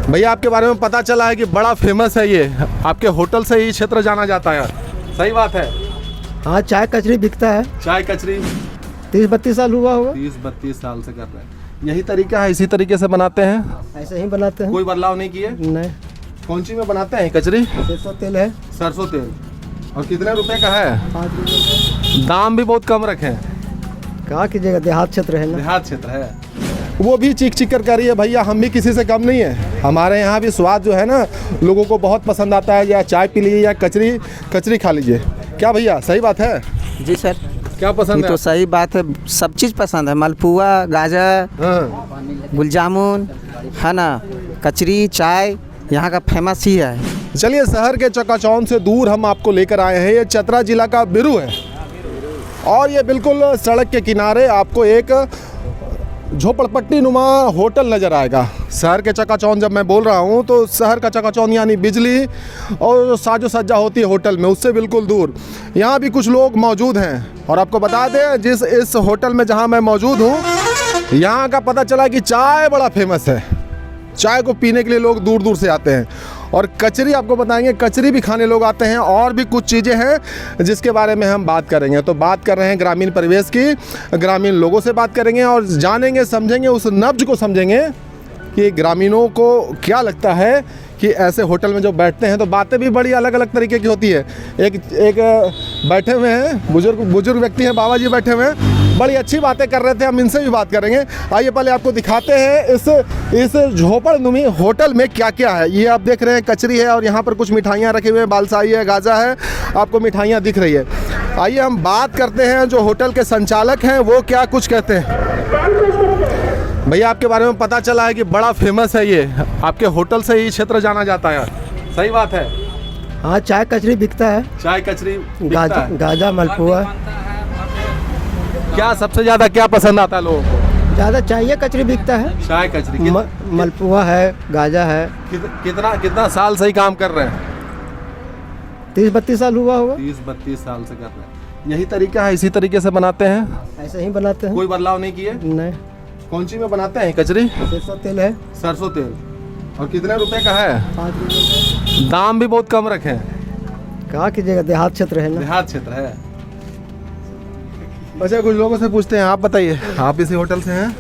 भैया आपके बारे में पता चला है कि बड़ा फेमस है ये, आपके होटल से ही क्षेत्र जाना जाता है, सही बात है? हाँ, चाय कचरी बिकता है। चाय कचरी 30-32 साल हुआ होगा। 30-32 साल से कर रहे हैं। यही तरीका है, इसी तरीके से बनाते हैं? ऐसे ही बनाते हैं, कोई बदलाव नहीं किए? नहीं। कौन सी में बनाते हैं कचरी? सरसों तेल है। सरसों तेल। और कितने रुपए का है? 5 रुपये। दाम भी बहुत कम रखे हैं। कहाँ कीजिएगा, देहात क्षेत्र है ना। देहात क्षेत्र है। वो भी चीख चीख कर कह रही है भैया हम भी किसी से कम नहीं है, हमारे यहाँ भी स्वाद जो है ना लोगों को बहुत पसंद आता है, या चाय पी लीजिए या कचरी खा लीजिए। क्या भैया सही बात है? जी सर, क्या पसंद है? तो सही बात है, सब चीज़ पसंद है। मालपुआ, गाजा, गुल जामुन है ना, कचरी, चाय यहाँ का फेमस ही है। चलिए, शहर के चकाचौंध से दूर हम आपको लेकर आए हैं। ये चतरा जिला का बिरू है और ये बिल्कुल सड़क के किनारे आपको एक झोपड़पट्टी नुमा होटल नज़र आएगा। शहर के चकाचौंध जब मैं बोल रहा हूँ तो शहर का चकाचौंध यानी बिजली और जो साजो सज्जा होती है होटल में उससे बिल्कुल दूर। यहाँ भी कुछ लोग मौजूद हैं और आपको बता दें इस होटल में जहाँ मैं मौजूद हूँ यहाँ का पता चला कि चाय बड़ा फेमस है। चाय को पीने के लिए लोग दूर दूर से आते हैं और कचरी आपको बताएंगे, कचरी भी खाने लोग आते हैं। और भी कुछ चीज़ें हैं जिसके बारे में हम बात करेंगे। तो बात कर रहे हैं ग्रामीण परिवेश की, ग्रामीण लोगों से बात करेंगे और जानेंगे समझेंगे, उस नब्ज को समझेंगे कि ग्रामीणों को क्या लगता है कि ऐसे होटल में जो बैठते हैं तो बातें भी बड़ी अलग अलग तरीके की होती है। एक बैठे हुए हैं बुजुर्ग व्यक्ति हैं, बाबा जी बैठे हुए हैं, बड़ी अच्छी बातें कर रहे थे, हम इनसे भी बात करेंगे। आइए पहले आपको दिखाते हैं इस झोपड़नुमी होटल में क्या क्या है। ये आप देख रहे हैं कचरी है और यहाँ पर कुछ मिठाइयाँ रखी हुई हैं, बालसाही है, गाजा है, आपको मिठाइयाँ दिख रही है। आइए हम बात करते हैं जो होटल के संचालक हैं वो क्या कुछ कहते हैं। भैया आपके बारे में पता चला है कि बड़ा फेमस है ये, आपके होटल से ही क्षेत्र जाना जाता है, सही बात है? हाँ, चाय कचरी बिकता है। चाय कचरी गाजा मालपुआ। क्या सबसे ज़्यादा क्या पसंद आता है लोगों को? ज़्यादा चाय कचरी बिकता है। चाय कचरी। मालपुआ है, गाजा है। कितना साल से ही काम कर रहे हैं? 30-32 साल हुआ होगा। 30-32 साल से कर रहे हैं। यही तरीका है, इसी तरीके से बनाते हैं? ऐसे ही बनाते हैं, कोई बदलाव नहीं किए? नहीं। कौन सी में बनाते हैं कचरी? सरसों तेल है। सरसों तेल। और कितने रुपए का है? 5 रुपये। दाम भी बहुत कम रखे हैं। कहाँ कीजिएगा, देहात क्षेत्र है ना। देहात क्षेत्र है। अच्छा, कुछ लोगों से पूछते हैं, आप बताइए, आप इसी होटल से हैं,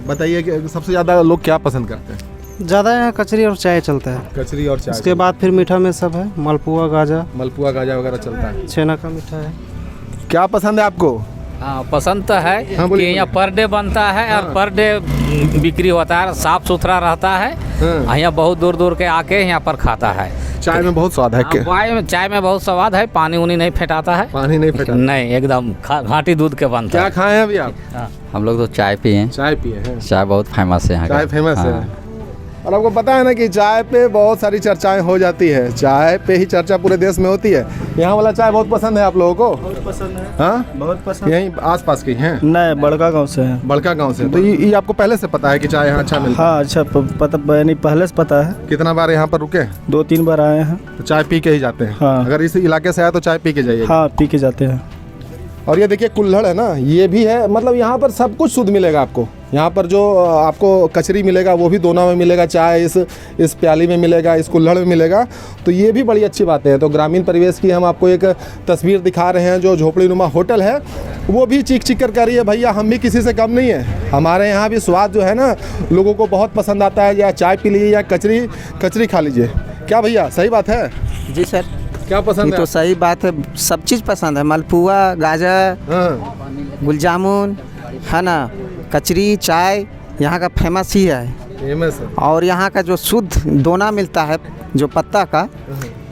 बताइए कि सबसे ज़्यादा लोग क्या पसंद करते हैं? ज़्यादा यहाँ कचरी और चाय चलता है। कचरी और चाय। उसके बाद फिर मीठा में सब है, मालपुआ गाजा वगैरह चलता है। छेना का मीठा है। क्या पसंद है आपको? हाँ, पसंद तो है कि बोलिए। यहाँ पर डे बनता है और पर डे बिक्री होता है, साफ सुथरा रहता है। यहाँ बहुत दूर दूर के आके यहाँ पर खाता है। चाय में बहुत स्वाद है क्या? चाय में बहुत स्वाद है, पानी उनी नहीं फेंटाता है। पानी नहीं फेंटा? नहीं, एकदम घाटी दूध के बनता क्या खाए हैं अभी आप? हम लोग तो चाय पिए हैं। चाय पिए हैं। चाय बहुत फेमस है यहाँ का। चाय फेमस है। हाँ। और आपको पता है ना कि चाय पे बहुत सारी चर्चाएं हो जाती है, चाय पे ही चर्चा पूरे देश में होती है। यहाँ वाला चाय बहुत पसंद है आप लोगों को? बहुत पसंद है। हाँ, बहुत पसंद। यहीं आसपास की हैं? नहीं, बड़का गांव से है। बड़का गांव से। तो ये आपको पहले से पता है कि चाय यहाँ अच्छा मिलता है? हाँ, अच्छा पता यानी पहले से पता है। कितना बार यहाँ पर रुके? 2-3 बार आए हैं। तो चाय पी के ही जाते हैं? हाँ। अगर इस इलाके से आए तो चाय पी के जाइए। हाँ, पी के जाते हैं। और ये देखिए कुल्हड़ है ना, ये भी है, मतलब यहाँ पर सब कुछ शुद्ध मिलेगा आपको। यहाँ पर जो आपको कचरी मिलेगा वो भी दोना में मिलेगा, चाय इस प्याली में मिलेगा, इस कुल्हड़ में मिलेगा। तो ये भी बड़ी अच्छी बातें हैं। तो ग्रामीण परिवेश की हम आपको एक तस्वीर दिखा रहे हैं। जो झोपड़ी नुमा होटल है वो भी चीख चीख कर कह रही है भैया हम भी किसी से कम नहीं है, हमारे यहाँ भी स्वाद जो है ना लोगों को बहुत पसंद आता है, या चाय पी लीजिए या कचरी खा लीजिए। क्या भैया सही बात है? जी सर, क्या पसंद है? तो सही बात है, सब चीज़ पसंद है। मालपुआ, गाजा, गुल जामुन है ना, कचरी, चाय यहाँ का फेमस ही है। फेमस है। और यहाँ का जो शुद्ध दोना मिलता है जो पत्ता का,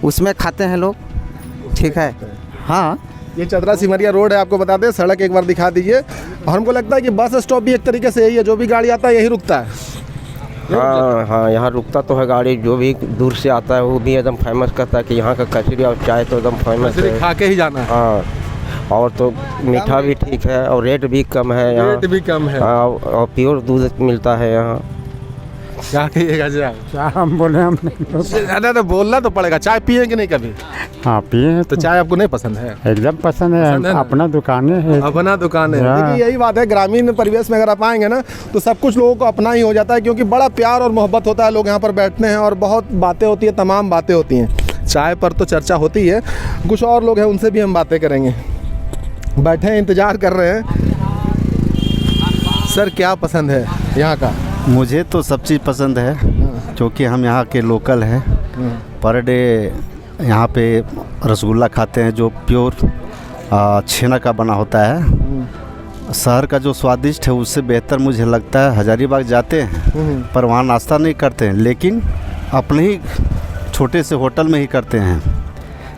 उसमें खाते हैं लोग। ठीक है। हाँ, ये चतरा सिमरिया रोड है, आपको बता दें। सड़क एक बार दिखा दीजिए। और हमको लगता है कि बस स्टॉप भी एक तरीके से यही है, जो भी गाड़ी आता है यही रुकता है। हाँ, यहाँ रुकता तो है गाड़ी, जो भी दूर से आता है वो भी एकदम फेमस करता है कि यहाँ का कचरी और चाय तो एकदम फेमस है। खा के ही जाना है। हाँ, और तो मीठा भी ठीक है और रेट भी कम है यहाँ। रेट भी कम है। हाँ, और प्योर दूध मिलता है यहाँ। क्या कहिएगा जी आप? क्या हम बोले, हम नहीं। अरे बोलना तो पड़ेगा। चाय पिए कि नहीं कभी? हाँ पिए हैं तो चाय आपको नहीं पसंद है? एकदम पसंद है, पसंद है ना? अपना दुकान है। अपना दुकान है। हाँ। देखिए यही बात है, ग्रामीण परिवेश में अगर आप आएंगे ना तो सब कुछ लोगों को अपना ही हो जाता है, क्योंकि बड़ा प्यार और मोहब्बत होता है। लोग यहाँ पर बैठते हैं और बहुत बातें होती है, तमाम बातें होती हैं। चाय पर तो चर्चा होती है। कुछ और लोग हैं, उनसे भी हम बातें करेंगे। बैठे हैं, इंतज़ार कर रहे हैं। सर क्या पसंद है यहाँ का? मुझे तो सब चीज़ पसंद है, क्योंकि हम यहाँ के लोकल हैं। पर डे यहाँ पे रसगुल्ला खाते हैं जो प्योर छेना का बना होता है। शहर का जो स्वादिष्ट है उससे बेहतर मुझे लगता है। हजारीबाग जाते हैं पर वहाँ नाश्ता नहीं करते हैं, लेकिन अपने ही छोटे से होटल में ही करते हैं,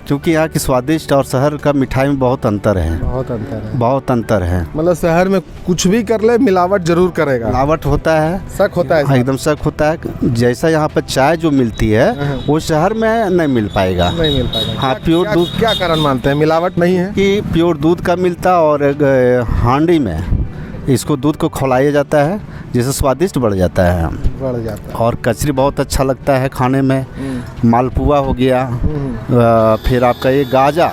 क्योंकि यहाँ की स्वादिष्ट और शहर का मिठाई में बहुत अंतर है। बहुत अंतर है। बहुत अंतर है। मतलब शहर में कुछ भी कर ले मिलावट जरूर करेगा। मिलावट होता है, शक होता है। हाँ, एकदम शक होता है। जैसा यहाँ पर चाय जो मिलती है वो शहर में नहीं मिल पाएगा। नहीं मिल पाएगा। हाँ, प्योर दूध। क्या कारण मानते हैं मिलावट नहीं है? कि प्योर दूध का मिलता, और हांडी में इसको दूध को खौलाया जाता है, जिससे स्वादिष्ट बढ़ जाता है। बढ़ जाता है। और कचरी बहुत अच्छा लगता है खाने में। मालपुआ हो गया, फिर आपका ये गाजा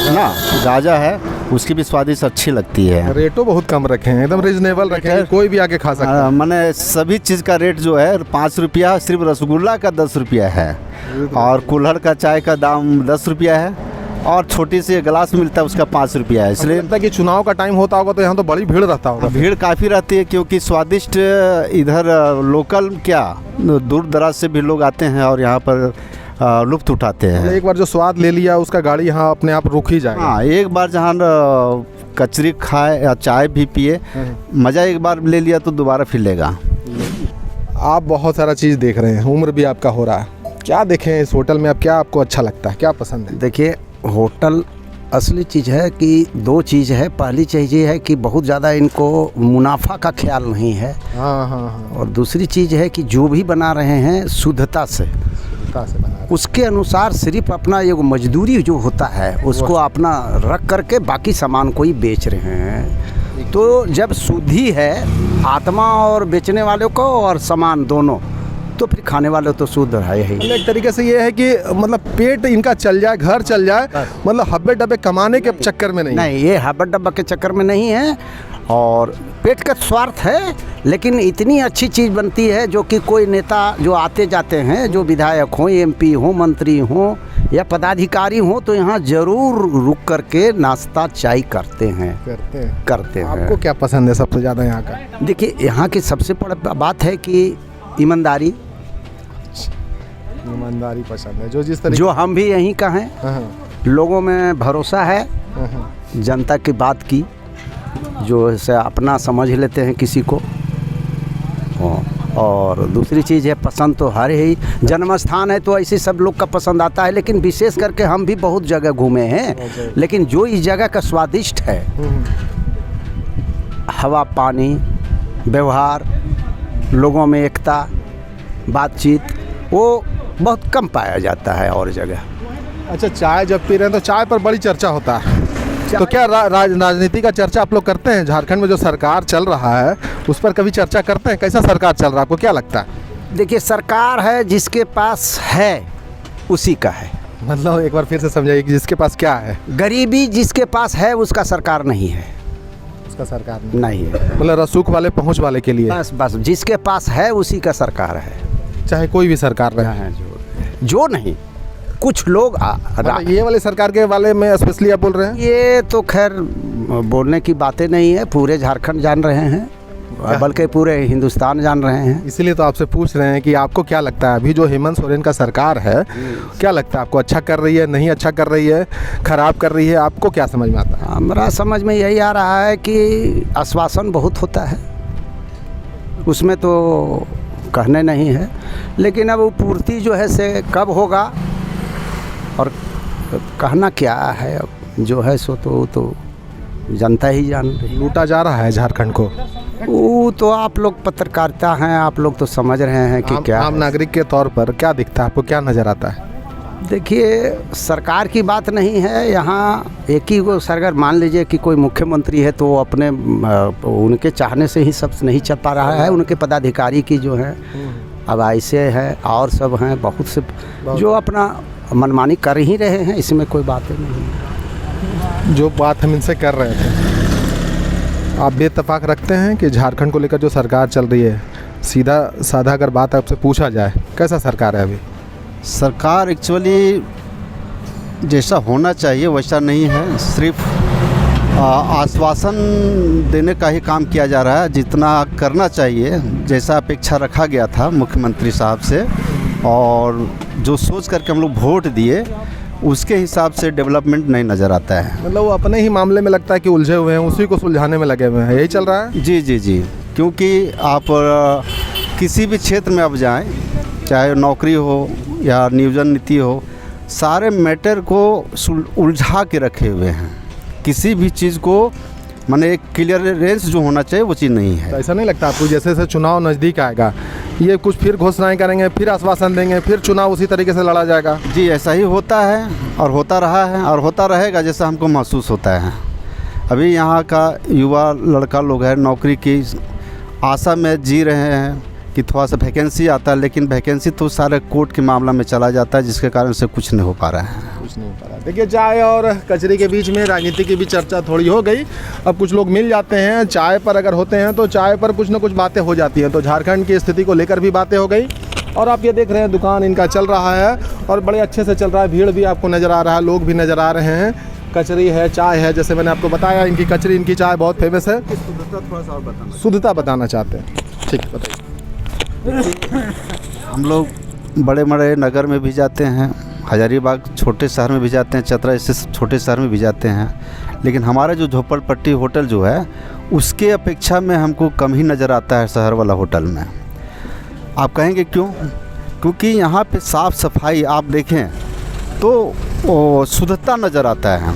ना, गाजा है, उसकी भी स्वादिष्ट अच्छी लगती है। रेटो बहुत कम रखे हैं, एकदम रिजनेबल रखे हैं, कोई भी आके खा सकता है। मैंने सभी चीज़ का रेट जो है 5 रुपया, सिर्फ रसगुल्ला का 10 रुपया है, और कुल्हड़ का चाय का दाम 10 रुपया है, और छोटी सी गिलास मिलता है उसका 5 रुपया है। इसलिए लगता है कि चुनाव का टाइम होता होगा तो यहाँ तो बड़ी भीड़ रहता होगा। भीड़ काफ़ी रहती है, क्योंकि स्वादिष्ट इधर लोकल क्या दूर दराज से भी लोग आते हैं और यहाँ पर लुत्फ़ उठाते हैं। एक बार जो स्वाद ले लिया उसका गाड़ी यहाँ अपने आप रुक ही जाएगा। हाँ, एक बार जहाँ कचरी खाए या चाय भी पिए, मज़ा एक बार ले लिया तो दोबारा फिर लेगा। आप बहुत सारा चीज़ देख रहे हैं, उम्र भी आपका हो रहा है, क्या देखें इस होटल में? अब क्या आपको अच्छा लगता है, क्या पसंद है? देखिए, होटल असली चीज़ है कि दो चीज़ है। पहली चीज़ ये है कि बहुत ज़्यादा इनको मुनाफा का ख्याल नहीं है। हाँ हाँ हाँ। और दूसरी चीज़ है कि जो भी बना रहे हैं शुद्धता से बना, उसके अनुसार सिर्फ अपना ये मजदूरी जो होता है उसको अपना रख करके बाकी सामान को ही बेच रहे हैं। तो जब शुद्धि है आत्मा और बेचने वालों को और सामान दोनों, तो फिर खाने वाले तो शुद्ध है ही। एक तरीके से ये है कि मतलब पेट इनका चल जाए, घर चल जाए, मतलब हब्बे डब्बे कमाने के चक्कर में नहीं। ये हब्बा डब्बा के चक्कर में नहीं है, और पेट का स्वार्थ है, लेकिन इतनी अच्छी चीज़ बनती है जो कि कोई नेता जो आते जाते हैं, जो विधायक हों, MP हों, मंत्री हों या पदाधिकारी हों, तो यहाँ ज़रूर रुक करके नाश्ता चाय करते हैं। आपको क्या पसंद है सबसे ज़्यादा यहाँ का? देखिए, यहाँ की सबसे बड़ी बात है कि ईमानदारी पसंद है, जो जिस तरीके जो हम भी यहीं का हैं। लोगों में भरोसा है, जनता की बात की जो से अपना समझ लेते हैं किसी को। और दूसरी चीज़ है पसंद तो हर ही जन्म स्थान है तो ऐसे सब लोग का पसंद आता है, लेकिन विशेष करके हम भी बहुत जगह घूमे हैं, लेकिन जो इस जगह का स्वादिष्ट है, हवा पानी, व्यवहार, लोगों में एकता, बातचीत, वो बहुत कम पाया जाता है और जगह। अच्छा, चाय जब पी रहे हैं तो चाय पर बड़ी चर्चा होता है, तो क्या राजनीति का चर्चा आप लोग करते हैं? झारखंड में जो सरकार चल रहा है उस पर कभी चर्चा करते हैं? कैसा सरकार चल रहा है, आपको क्या लगता है? देखिए, सरकार है जिसके पास है उसी का है। मतलब एक बार फिर से समझाइए कि जिसके पास क्या है? गरीबी जिसके पास है उसका सरकार नहीं है। उसका सरकार नहीं है। मतलब रसूख वाले पहुंच वाले के लिए बस जिसके पास है उसी का सरकार है, चाहे कोई भी सरकार रहे। जो नहीं, कुछ लोग ये वाले सरकार के वाले में स्पेशली आप बोल रहे हैं? ये तो खैर बोलने की बातें नहीं है, पूरे झारखंड जान रहे हैं, बल्कि पूरे हिंदुस्तान जान रहे हैं। इसीलिए तो आपसे पूछ रहे हैं कि आपको क्या लगता है, अभी जो हेमंत सोरेन का सरकार है, क्या लगता है आपको? अच्छा कर रही है, नहीं अच्छा कर रही है, खराब कर रही है, आपको क्या समझ में आता है? हमारा समझ में यही आ रहा है कि आश्वासन बहुत होता है, उसमें तो कहने नहीं है, लेकिन अब वो पूर्ति जो है से कब होगा और कहना क्या है, अब जो है सो तो जनता ही जान रही। लूटा जा रहा है झारखंड को। वो तो आप लोग पत्रकारिता हैं, आप लोग तो समझ रहे हैं कि क्या आम नागरिक के तौर पर क्या दिखता है आपको, क्या नज़र आता है? देखिए, सरकार की बात नहीं है यहाँ। एक ही वो सरकार, मान लीजिए कि कोई मुख्यमंत्री है तो उनके चाहने से ही सब नहीं चल पा रहा है। उनके पदाधिकारी की जो है अब ऐसे है और सब हैं बहुत से जो अपना मनमानी कर ही रहे हैं, इसमें कोई बात नहीं है। जो बात हम इनसे कर रहे थे, आप बेइत्तेफाक रखते हैं कि झारखंड को लेकर जो सरकार चल रही है, सीधा साधा अगर बात आपसे पूछा जाए, कैसा सरकार है अभी? सरकार एक्चुअली जैसा होना चाहिए वैसा नहीं है, सिर्फ आश्वासन देने का ही काम किया जा रहा है। जितना करना चाहिए, जैसा अपेक्षा रखा गया था मुख्यमंत्री साहब से और जो सोच करके हम लोग वोट दिए, उसके हिसाब से डेवलपमेंट नहीं नज़र आता है। मतलब वो अपने ही मामले में लगता है कि उलझे हुए हैं, उसी को सुलझाने में लगे हुए हैं, यही चल रहा है? जी जी जी, क्योंकि आप किसी भी क्षेत्र में अब जाएं, चाहे नौकरी हो या नियोजन नीति हो, सारे मैटर को उलझा के रखे हुए हैं। किसी भी चीज़ को माने एक क्लियरेंस जो होना चाहिए वो चीज़ नहीं है। तो ऐसा नहीं लगता आपको जैसे जैसे चुनाव नज़दीक आएगा, ये कुछ फिर घोषणाएं करेंगे, फिर आश्वासन देंगे, फिर चुनाव उसी तरीके से लड़ा जाएगा? जी, ऐसा ही होता है और होता रहा है और होता रहेगा, जैसा हमको महसूस होता है। अभी यहाँ का युवा लड़का लोग है, नौकरी की आशा में जी रहे हैं कि थोड़ा सा वैकेंसी आता है, लेकिन वैकेंसी तो सारे कोर्ट के मामला में चला जाता है, जिसके कारण से कुछ नहीं हो पा रहा है। कुछ नहीं हो पा रहा। देखिए, चाय और कचरी के बीच में राजनीति की भी चर्चा थोड़ी हो गई। अब कुछ लोग मिल जाते हैं चाय पर, अगर होते हैं तो चाय पर कुछ ना कुछ बातें हो जाती हैं। तो झारखंड की स्थिति को लेकर भी बातें हो गई और आप ये देख रहे हैं दुकान इनका चल रहा है और बड़े अच्छे से चल रहा है। भीड़ भी आपको नज़र आ रहा है, लोग भी नज़र आ रहे हैं। कचरी है, चाय है, जैसे मैंने आपको बताया इनकी कचरी, इनकी चाय बहुत फेमस है। शुद्धता बताना चाहते हैं, ठीक, बताइए। हम लोग बड़े बड़े नगर में भी जाते हैं, हजारीबाग छोटे शहर में भी जाते हैं, चतरा जैसे छोटे शहर में भी जाते हैं, लेकिन हमारा जो झोपड़पट्टी होटल जो है उसके अपेक्षा में हमको कम ही नज़र आता है शहर वाला होटल में। आप कहेंगे क्यों? क्योंकि यहाँ पे साफ़ सफाई आप देखें तो शुद्धता नज़र आता है।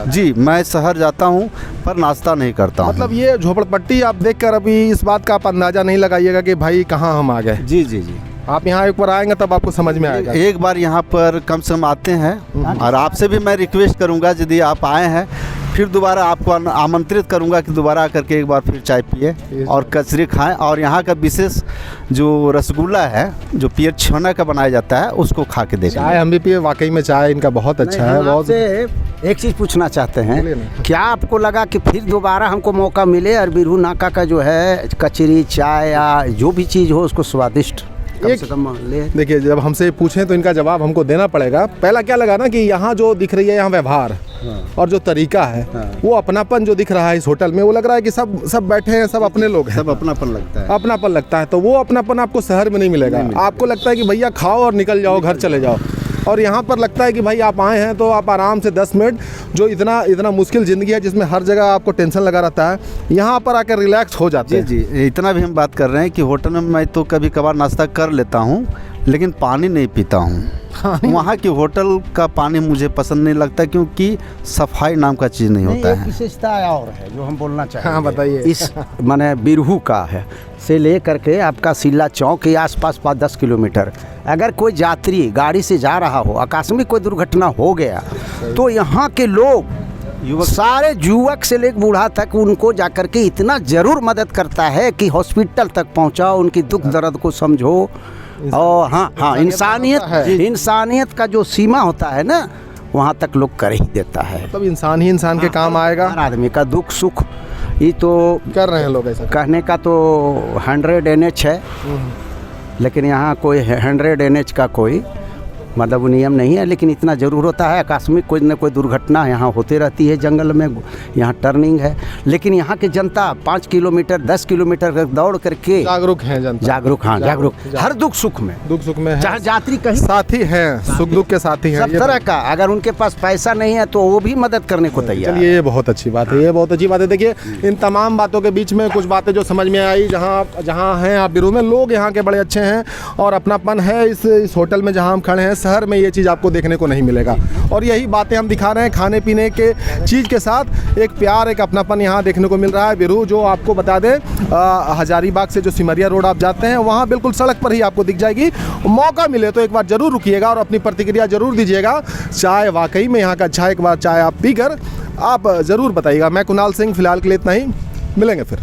जी, मैं शहर जाता हूँ पर नाश्ता नहीं करता हूँ। मतलब ये झोपड़पट्टी आप देखकर अभी इस बात का आप अंदाज़ा नहीं लगाइएगा कि भाई कहाँ हम आ गए। जी जी जी, आप यहाँ एक बार आएंगे तब आपको समझ में आएगा। एक बार यहाँ पर कम से कम आते हैं और आपसे भी मैं रिक्वेस्ट करूँगा, यदि आप आए हैं फिर दोबारा आपको आमंत्रित करूँगा कि दोबारा आकर के एक बार फिर चाय पिए और कचरी खाएं। और यहाँ का विशेष जो रसगुल्ला है जो पियर छेना का बनाया जाता है उसको खा के देखें। चाय हम भी पिए, वाकई में चाय इनका बहुत अच्छा है। बहुत एक चीज़ पूछना चाहते हैं, क्या आपको लगा कि फिर दोबारा हमको मौका मिले और बिरहू नाका का जो है कचरी चाय या जो भी चीज़ हो उसको स्वादिष्ट कम से कम ले? देखिए, जब हमसे पूछें तो इनका जवाब हमको देना पड़ेगा। पहला क्या लगा ना कि यहाँ जो दिख रही है यहाँ व्यवहार और जो तरीका है वो अपनापन जो दिख रहा है इस होटल में, वो लग रहा है कि सब बैठे हैं, सब अपने लोग हैं, सब अपनापन लगता है। अपनापन लगता है। तो वो अपनापन आपको शहर में नहीं मिलेगा। आपको लगता है कि भैया खाओ और निकल जाओ, घर चले जाओ। और यहाँ पर लगता है कि भाई आप आए हैं तो आप आराम से 10 मिनट, जो इतना मुश्किल ज़िंदगी है जिसमें हर जगह आपको टेंशन लगा रहता है, यहाँ पर आकर रिलैक्स हो जाते हैं। जी जी, इतना भी हम बात कर रहे हैं कि होटल में मैं तो कभी कभार नाश्ता कर लेता हूँ लेकिन पानी नहीं पीता हूँ। वहाँ की होटल का पानी मुझे पसंद नहीं लगता क्योंकि सफाई नाम का चीज़ नहीं होता है। विशेषता और है जो हम बोलना चाहेंगे। हाँ, बताइए। इस माने बिरहू का है से ले करके आपका सिल्ला चौक के आसपास 5-10 किलोमीटर, अगर कोई यात्री गाड़ी से जा रहा हो, आकस्मिक कोई दुर्घटना हो गया तो यहाँ के लोग सारे युवक से लेकर बूढ़ा तक उनको जाकर के इतना ज़रूर मदद करता है कि हॉस्पिटल तक पहुँचाओ, उनकी दुख दर्द को समझो। और हाँ, इंसानियत का जो सीमा होता है ना, वहाँ तक लोग कर ही देता है। मतलब इंसान ही इंसान के काम आएगा। हर आदमी का दुख सुख ये तो कर रहे हैं लोग। ऐसा कहने का तो 100 NH है, लेकिन यहाँ कोई 100 NH का कोई मतलब नियम नहीं है, लेकिन इतना ज़रूर होता है आकस्मिक कोई न कोई दुर्घटना यहाँ होती रहती है। जंगल में यहाँ टर्निंग है, लेकिन यहाँ की जनता 5 किलोमीटर 10 किलोमीटर दौड़ करके जागरूक है जनता। जागरूक हर दुख सुख में है। चाहे यात्री कहीं साथी हैं, सुख दुख के साथी हैं, सब तरह का। अगर उनके पास पैसा नहीं है तो वो भी मदद करने को तैयार है। ये बहुत अच्छी बात है, ये बहुत अच्छी बात है। देखिए, इन तमाम बातों के बीच में कुछ बातें जो समझ में आई, जहाँ हैं आप बिरहू में, लोग यहाँ के बड़े अच्छे हैं और अपनापन है इस होटल में जहाँ हम खड़े हैं। शहर में ये चीज़ आपको देखने को नहीं मिलेगा और यही बातें हम दिखा रहे हैं। खाने पीने के चीज़ के साथ एक प्यार, एक अपनापन यहाँ देखने को मिल रहा है। बिरहू जो आपको बता दें, हजारीबाग से जो सिमरिया रोड आप जाते हैं वहाँ बिल्कुल सड़क पर ही आपको दिख जाएगी। मौका मिले तो एक बार ज़रूर रुकिएगा और अपनी प्रतिक्रिया ज़रूर दीजिएगा। चाय वाकई में यहाँ का अच्छा, एक बार चाय आप पीकर आप ज़रूर बताइएगा। मैं कुणाल सिंह, फिलहाल के लिए इतना ही, मिलेंगे फिर।